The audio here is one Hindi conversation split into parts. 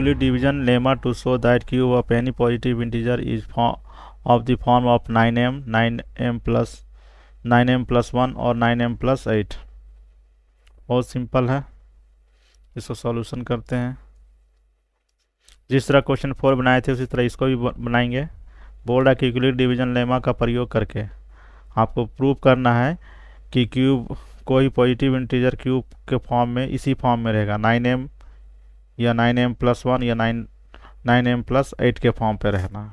Euclid division lemma to show that cube of any positive integer is of the form of 9m plus 1 और 9m plus 8। बहुत सिंपल है, इसको सॉल्यूशन करते हैं। जिस तरह क्वेश्चन 4 बनाए थे उसी तरह इसको भी बनाएंगे। बोल रहा है कि यूक्लिड डिवीजन लेमा का प्रयोग करके आपको प्रूव करना है कि क्यूब कोई पॉजिटिव इंटीजर क्यूब के फॉर्म में इसी फॉर्म में रहेगा, 9m या 9m plus 1 या 9m plus 8 के फॉर्म पे रहना।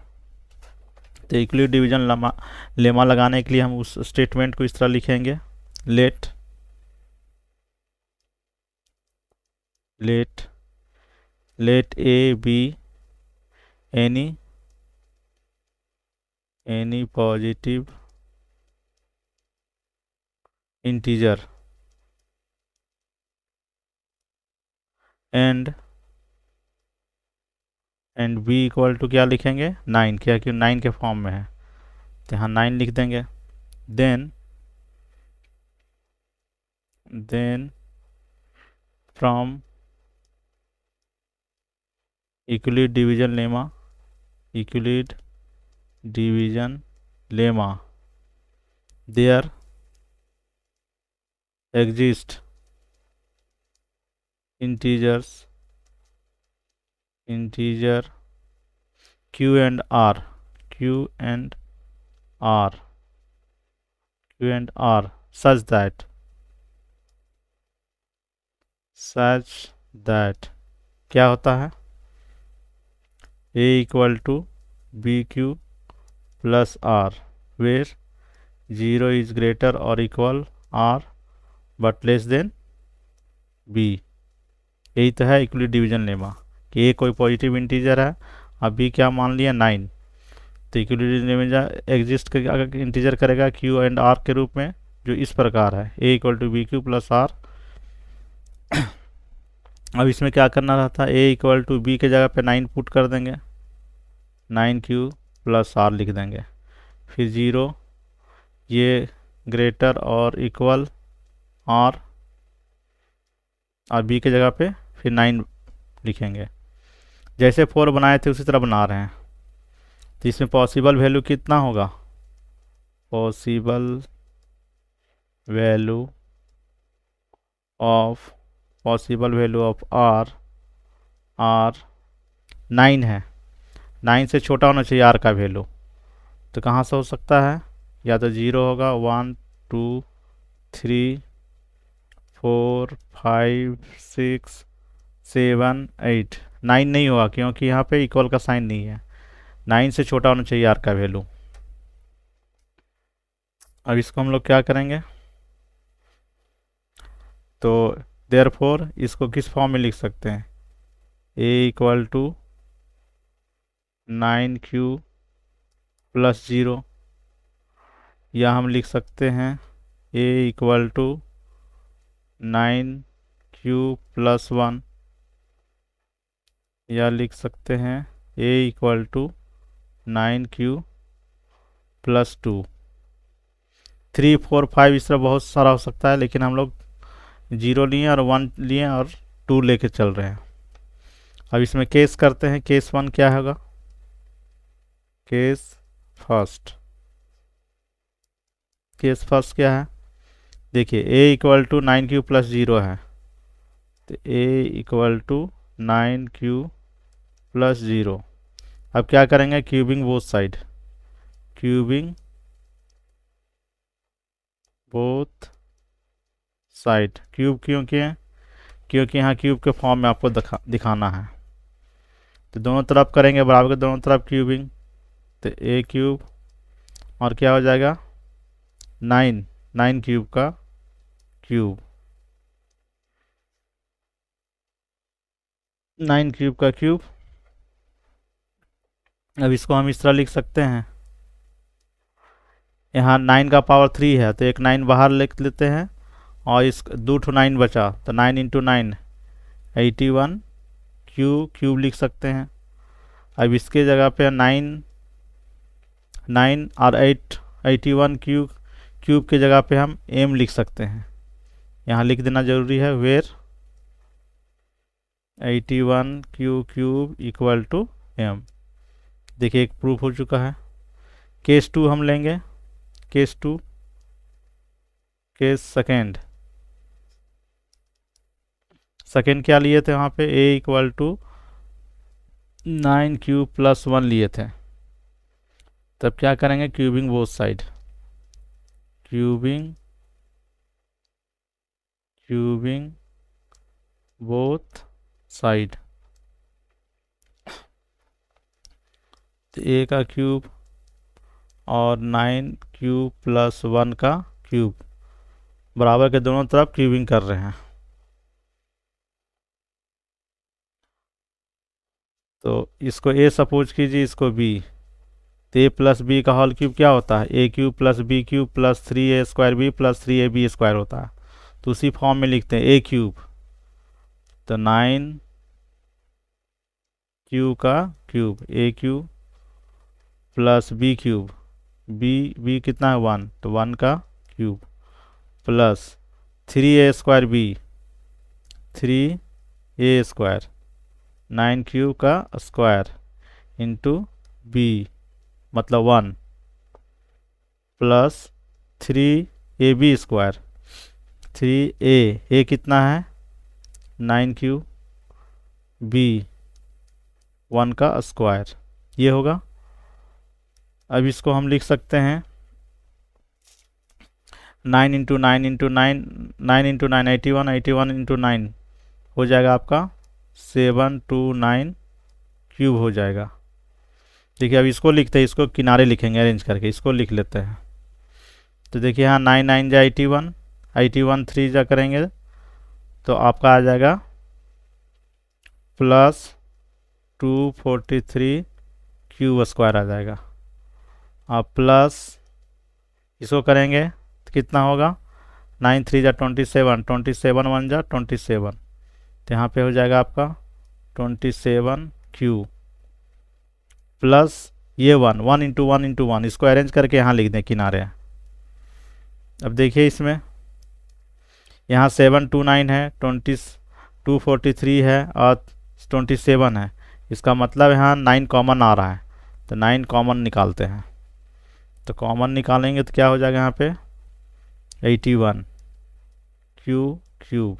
तो यूक्लिड डिवीजन लेमा लगाने के लिए हम उस स्टेटमेंट को इस तरह लिखेंगे, let a be any positive integer and b equal to क्या लिखेंगे 9, क्या कि 9 के फॉर्म में है तो यहाँ 9 लिख देंगे। Then from Euclid division lemma there exist integer q and r such that क्या होता है a equal to B Q plus R where 0 is greater और equal r but less than b। यही तो है यूक्लिड डिवीजन लेमा कि a कोई पॉजिटिव इंटीजर है, अब b क्या मान लिया 9, तो यूक्लिड डिवीजन एग्जिस्ट इंटीजर करेगा q एंड r के रूप में, जो इस प्रकार है a equal to B Q plus R. अब इसमें क्या करना रहता है, a इक्वल टू बी के जगह पे 9 पुट कर देंगे, 9q प्लस r लिख देंगे, फिर 0 ये ग्रेटर और इक्वल r और b के जगह पे फिर 9 लिखेंगे। जैसे 4 बनाए थे उसी तरह बना रहे हैं। तो इसमें पॉसिबल वैल्यू कितना होगा, पॉसिबल वैल्यू ऑफ r 9 है, 9 से छोटा होना चाहिए r का वैल्यू, तो कहाँ से हो सकता है, या तो 0 होगा, 1 2 3 4 5 6 7 8, 9 नहीं होगा क्योंकि यहाँ पे इक्वल का साइन नहीं है, 9 से छोटा होना चाहिए r का वैल्यू। अब इसको हम लोग क्या करेंगे, तो देयरफॉर इसको किस फॉर्म में लिख सकते हैं, a equal to 9q plus 0, या हम लिख सकते हैं a equal to 9q plus 1, या लिख सकते हैं a equal to 9q plus 2। 3 4 5 इस तरह बहुत सारा हो सकता है, लेकिन हम लोग 0 लिए और 1 लिए और 2 लेके चल रहे हैं। अब इसमें केस करते हैं, केस 1 क्या होगा, केस फर्स्ट क्या है, देखिए a equal to 9q plus 0 है, तो a equal to 9q plus 0। अब क्या करेंगे, क्यूबिंग बोथ साइड, क्यूब क्योंकि है क्योंकि यहाँ क्यूब के फॉर्म में आपको दिखाना है, तो दोनों तरफ करेंगे बराबर के दोनों तरफ क्यूबिंग, तो a क्यूब और क्या हो जाएगा 9 क्यूब का क्यूब, 9 क्यूब का क्यूब। अब इसको हम इस तरह लिख सकते हैं, यहाँ 9 का पावर 3 है तो एक 9 बाहर लिख लेते हैं और इस 2 9 बचा, तो 9 इंटू 9 81 क्यूब लिख सकते हैं। अब इसके जगह पे 9 और 81 क्यूब के जगह पे हम m लिख सकते हैं, यहाँ लिख देना जरूरी है, where 81 q cube equal to m। देखिए एक प्रूफ हो चुका है। केस 2 हम लेंगे, केस 2, केस सेकेंड क्या लिए थे वहाँ पे, a equal to 9 cube plus 1 लिए थे। तब क्या करेंगे, cubing both side, cubing both side. तो a का क्यूब और 9 क्यूब प्लस 1 का क्यूब बराबर के दोनों तरफ क्यूबिंग कर रहे हैं। तो इसको a सपोज कीजिए, इसको b। तो a प्लस बी का होल क्यूब क्या होता है, a cube plus B cube plus 3a square B plus 3ab square होता है। तो उसी फॉर्म में लिखते हैं a क्यूब, तो 9 क्यू का cube, a cube plus B cube, B कितना है 1, तो 1 का cube plus 3a square B, 3a square 9 cube का स्क्वायर इंटू बी मतलब 1 प्लस 3ab स्क्वायर, 3a कितना है 9 क्यूब, बी 1 का स्क्वायर, ये होगा। अब इसको हम लिख सकते हैं 9 इंटू 9 इंटू 9, 9 इंटू 9 81, 81 इंटू 9 हो जाएगा आपका 729 क्यूब हो जाएगा। देखिए अब इसको लिखते हैं, इसको किनारे लिखेंगे अरेंज करके, इसको लिख लेते हैं। तो देखिए यहाँ 9 9 जा 81, 81 3 जा करेंगे तो आपका आ जाएगा प्लस 243 क्यूब स्क्वायर आ जाएगा। आप प्लस इसको करेंगे तो कितना होगा, 9 3 जा 27, 27 1 जा 27, तो यहाँ पे हो जाएगा आपका 27 क्यू प्लस ये 1, 1 इंटू 1 इंटू 1, इसको अरेंज करके यहाँ लिख दें किनारे। अब देखिए इसमें यहाँ 729 है, 243 है और 27 है, इसका मतलब यहाँ 9 कॉमन आ रहा है, तो 9 कॉमन निकालते हैं। तो कॉमन निकालेंगे तो क्या हो जाएगा यहाँ पे 81 क्यूब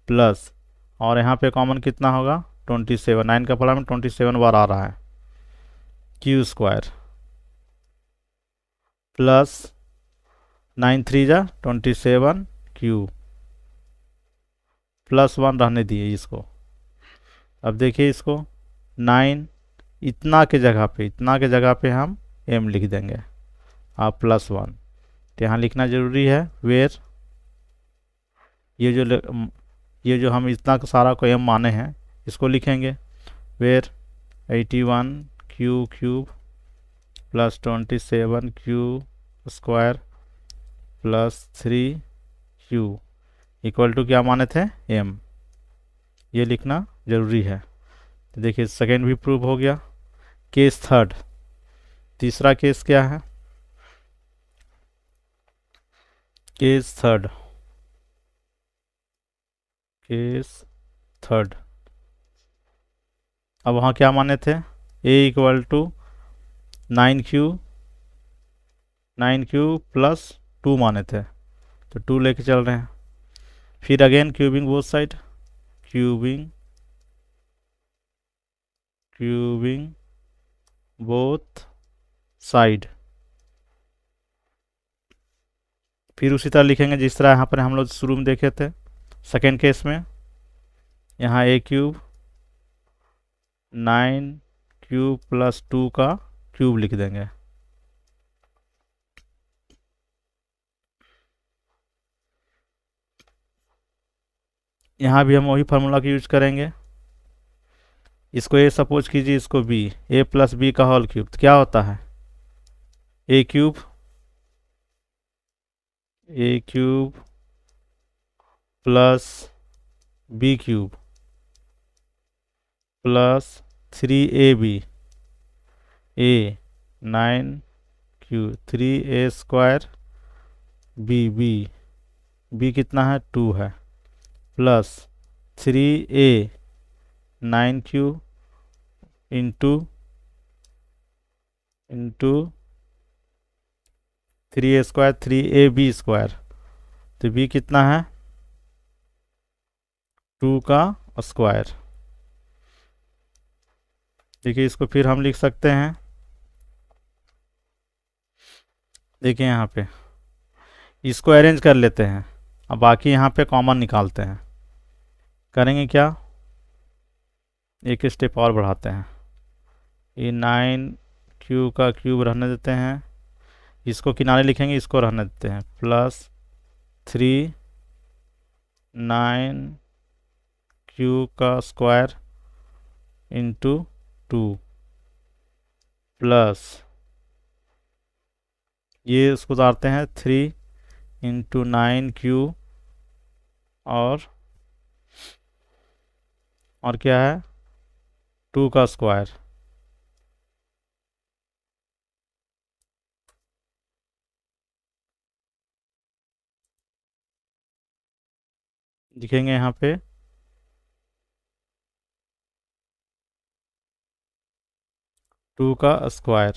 प्लस, और यहाँ पे कॉमन कितना होगा 27, 9 का फला में 27 बार आ रहा है, क्यू स्क्वायर प्लस 9 3 जा 27 क्यू प्लस 1 रहने दिए इसको। अब देखिए इसको 9 इतना के जगह पे हम m लिख देंगे आप प्लस 1। तो यहाँ लिखना ज़रूरी है वेयर, ये जो हम इतना सारा को m माने हैं इसको लिखेंगे where 81 cube plus 27 q square plus 3 q equal to क्या माने थे m, ये लिखना ज़रूरी है। तो देखिए सेकेंड भी प्रूव हो गया। केस थर्ड, तीसरा केस क्या है, केस थर्ड। अब वहाँ क्या माने थे, a equal to 9 q plus 2 माने थे, तो 2 लेके चल रहे हैं। फिर again cubing both side, cubing both side. फिर उसी तरह लिखेंगे जिस तरह यहाँ पर हम लोग शुरू में देखे थे सेकेंड केस में। यहाँ a क्यूब 9 क्यूब प्लस 2 का क्यूब लिख देंगे। यहाँ भी हम वही फार्मूला का यूज करेंगे, इसको a सपोज कीजिए, इसको b, a प्लस बी का होल क्यूब, तो क्या होता है a cube plus B cube plus 3ab, a 9 cube 3a square b कितना है 2 है plus 3a 9q into 3a² 3ab²। तो b कितना है 2 का स्क्वायर। देखिए इसको फिर हम लिख सकते हैं, देखिए यहाँ पे इसको अरेंज कर लेते हैं। अब बाकी यहाँ पे कॉमन निकालते हैं। करेंगे क्या, एक स्टेप और बढ़ाते हैं। ये 9q का क्यूब रहने देते हैं, इसको किनारे लिखेंगे, इसको रहने देते हैं, प्लस 3 9q का स्क्वायर इंटू 2 प्लस ये इसको उतारते हैं 3 इंटू 9q और क्या है 2 का स्क्वायर। लिखेंगे यहाँ पे 2 का स्क्वायर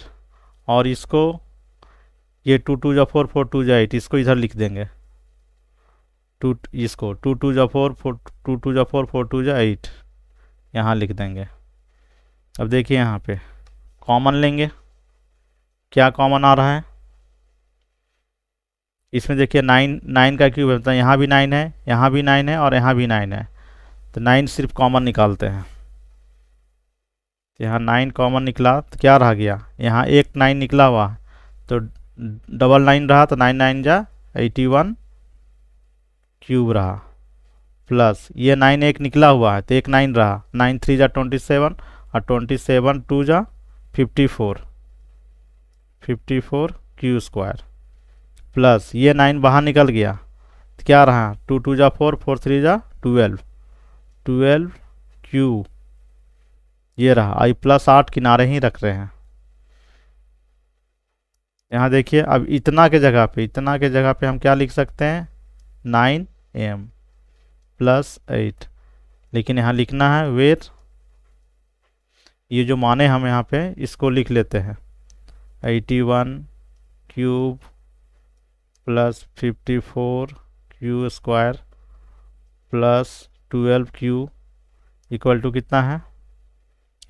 और इसको ये 2 2 जा 4 4 2 जा 8, इसको इधर लिख देंगे। इसको 2 2 जा 4 4 2 2 जा 4 4 2 जा 8 यहाँ लिख देंगे। अब देखिए यहाँ पे कॉमन लेंगे, क्या कॉमन आ रहा है इसमें, देखिए 9 का क्यूब है, मतलब यहाँ भी 9 है, यहाँ भी 9 है और यहाँ भी 9 है। तो 9 सिर्फ कॉमन निकालते हैं। यहाँ 9 कॉमन निकला तो क्या रह गया, यहाँ एक 9 निकला हुआ तो डबल 9 रहा, तो 9 9 जा 81 क्यूब रहा, प्लस ये 9 एक निकला हुआ है तो एक 9 रहा, 9 3 जा 27 और 27 2 जा 54 क्यू स्क्वायर, प्लस ये 9 बाहर निकल गया तो क्या रहा 2 2 जा 4 4 3 जा 12 क्यू, ये रहा। आई प्लस 8 किनारे ही रख रहे हैं। यहाँ देखिए अब इतना के जगह पे हम क्या लिख सकते हैं 9m प्लस 8, लेकिन यहाँ लिखना है वेर, ये जो माने हम यहाँ पे इसको लिख लेते हैं 81 cube plus 54 q square plus 12 q equal to कितना है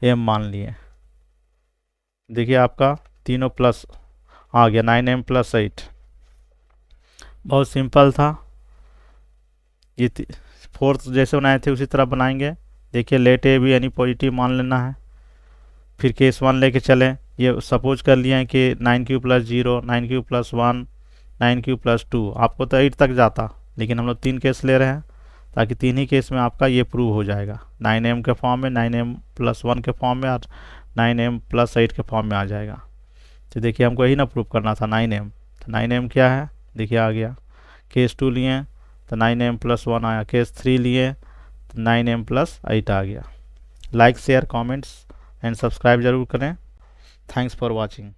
m मान लिए। देखिए आपका तीनों प्लस आ गया 9m प्लस 8। बहुत सिंपल था ये, फोर्थ जैसे बनाए थे उसी तरह बनाएंगे। देखिए लेट ए भी यानी पॉजिटिव मान लेना है। फिर केस 1 लेके चलें, ये सपोज कर लिए हैं कि 9q plus 0 9q plus 1 9q plus 2, आपको तो 8 तक जाता, लेकिन हम लोग 3 केस ले रहे हैं ताकि 3 ही केस में आपका ये प्रूव हो जाएगा। 9m के फॉर्म में, 9m प्लस 1 के फॉर्म में और 9m प्लस 8 के फॉर्म में आ जाएगा। तो देखिए हमको यही ना प्रूव करना था 9m, तो 9m क्या है देखिए आ गया। केस 2 लिए तो 9m प्लस 1 आया, केस 3 लिए तो 9m प्लस 8 आ गया। Like share comments and subscribe जरूर करें। Thanks for watching.